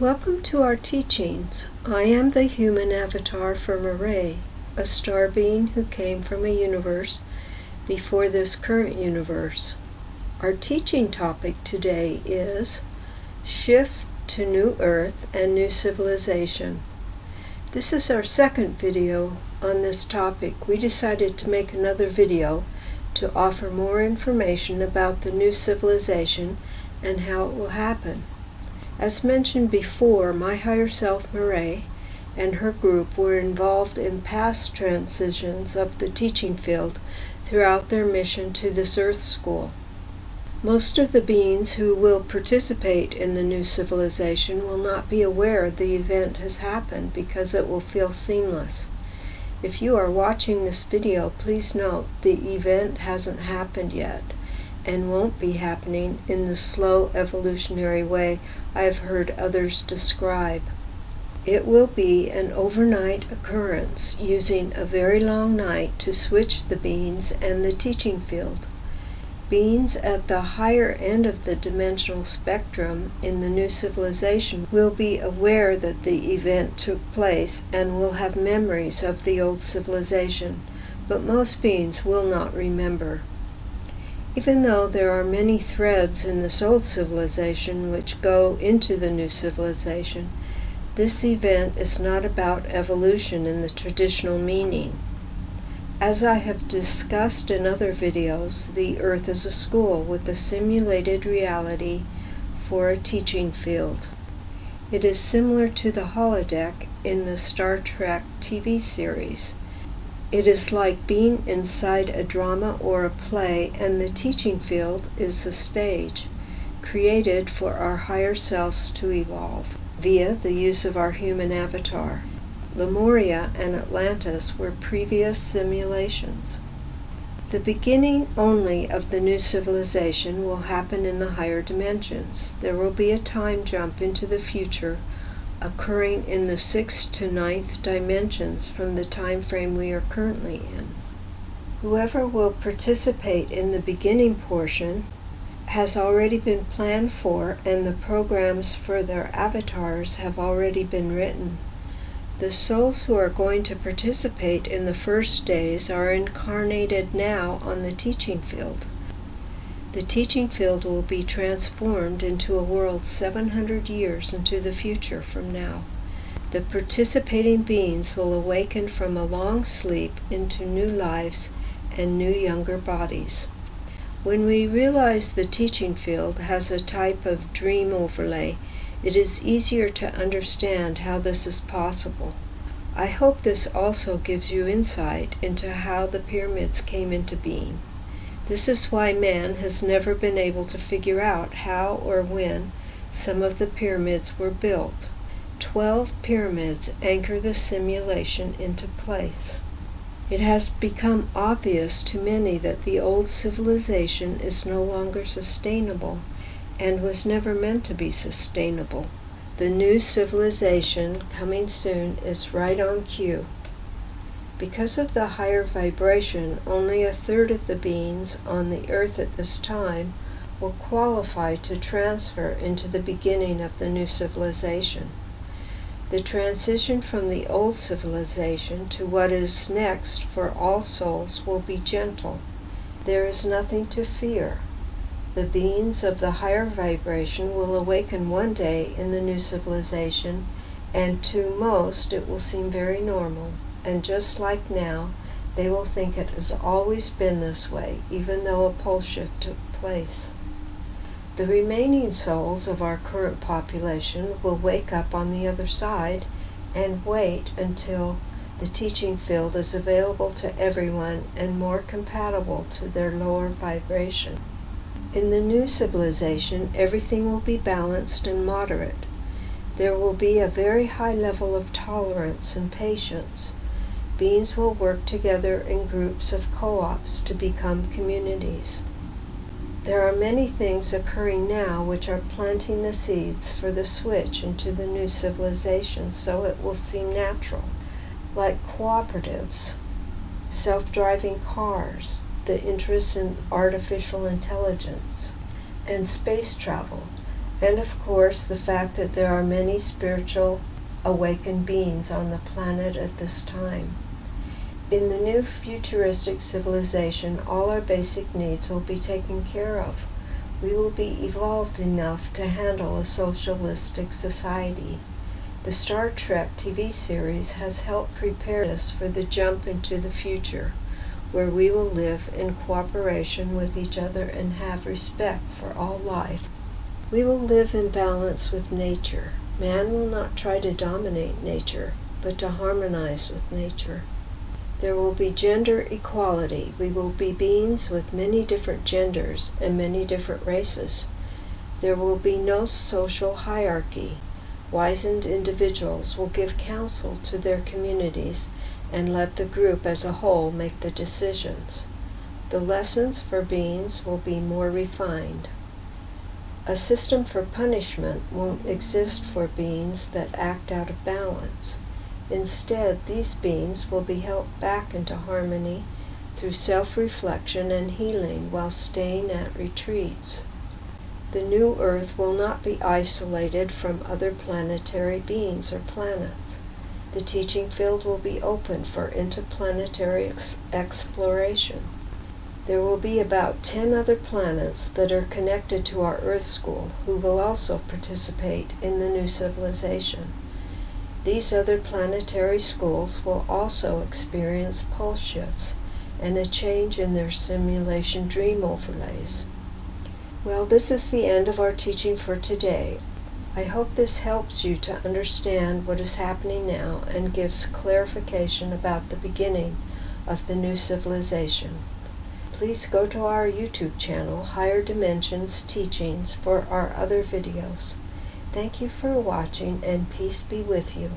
Welcome to our teachings. I am the human avatar for MaRae, a star being who came from a universe before this current universe. Our teaching topic today is Shift to New Earth and New Civilization. This is our second video on this topic. We decided to make another video to offer more information about the new civilization and how it will happen. As mentioned before, my higher self, MaRae, and her group were involved in past transitions of the teaching field throughout their mission to this Earth School. Most of the beings who will participate in the new civilization will not be aware the event has happened because it will feel seamless. If you are watching this video, please note the event hasn't happened yet and won't be happening in the slow evolutionary way I've heard others describe. It will be an overnight occurrence using a very long night to switch the beings and the teaching field. Beings at the higher end of the dimensional spectrum in the new civilization will be aware that the event took place and will have memories of the old civilization, but most beings will not remember. Even though there are many threads in this old civilization which go into the new civilization, this event is not about evolution in the traditional meaning. As I have discussed in other videos, the Earth is a school with a simulated reality for a teaching field. It is similar to the holodeck in the Star Trek TV series. It is like being inside a drama or a play, and the teaching field is the stage, created for our higher selves to evolve, via the use of our human avatar. Lemuria and Atlantis were previous simulations. The beginning only of the new civilization will happen in the higher dimensions. There will be a time jump into the future occurring in the 6th to 9th dimensions from the time frame we are currently in. Whoever will participate in the beginning portion has already been planned for, and the programs for their avatars have already been written. The souls who are going to participate in the first days are incarnated now on the teaching field. The teaching field will be transformed into a world 700 years into the future from now. The participating beings will awaken from a long sleep into new lives and new younger bodies. When we realize the teaching field has a type of dream overlay, it is easier to understand how this is possible. I hope this also gives you insight into how the pyramids came into being. This is why man has never been able to figure out how or when some of the pyramids were built. 12 pyramids anchor the simulation into place. It has become obvious to many that the old civilization is no longer sustainable and was never meant to be sustainable. The new civilization coming soon is right on cue. Because of the higher vibration, only a third of the beings on the Earth at this time will qualify to transfer into the beginning of the new civilization. The transition from the old civilization to what is next for all souls will be gentle. There is nothing to fear. The beings of the higher vibration will awaken one day in the new civilization, and to most it will seem very normal. And just like now, they will think it has always been this way, even though a pole shift took place. The remaining souls of our current population will wake up on the other side and wait until the teaching field is available to everyone and more compatible to their lower vibration. In the new civilization, everything will be balanced and moderate. There will be a very high level of tolerance and patience. Beings will work together in groups of co-ops to become communities. There are many things occurring now which are planting the seeds for the switch into the new civilization, so it will seem natural, like cooperatives, self-driving cars, the interest in artificial intelligence, and space travel, And of course, the fact that there are many spiritual awakened beings on the planet at this time. In the new futuristic civilization, all our basic needs will be taken care of. We will be evolved enough to handle a socialistic society. The Star Trek TV series has helped prepare us for the jump into the future, where we will live in cooperation with each other and have respect for all life. We will live in balance with nature. Man will not try to dominate nature, but to harmonize with nature. There will be gender equality. We will be beings with many different genders and many different races. There will be no social hierarchy. Wizened individuals will give counsel to their communities and let the group as a whole make the decisions. The lessons for beings will be more refined. A system for punishment won't exist for beings that act out of balance. Instead, these beings will be helped back into harmony through self-reflection and healing while staying at retreats. The new Earth will not be isolated from other planetary beings or planets. The teaching field will be open for interplanetary exploration. There will be about 10 other planets that are connected to our Earth School who will also participate in the new civilization. These other planetary schools will also experience pulse shifts and a change in their simulation dream overlays. Well, this is the end of our teaching for today. I hope this helps you to understand what is happening now and gives clarification about the beginning of the new civilization. Please go to our YouTube channel, Higher Dimensions Teachings, for our other videos. Thank you for watching, and peace be with you.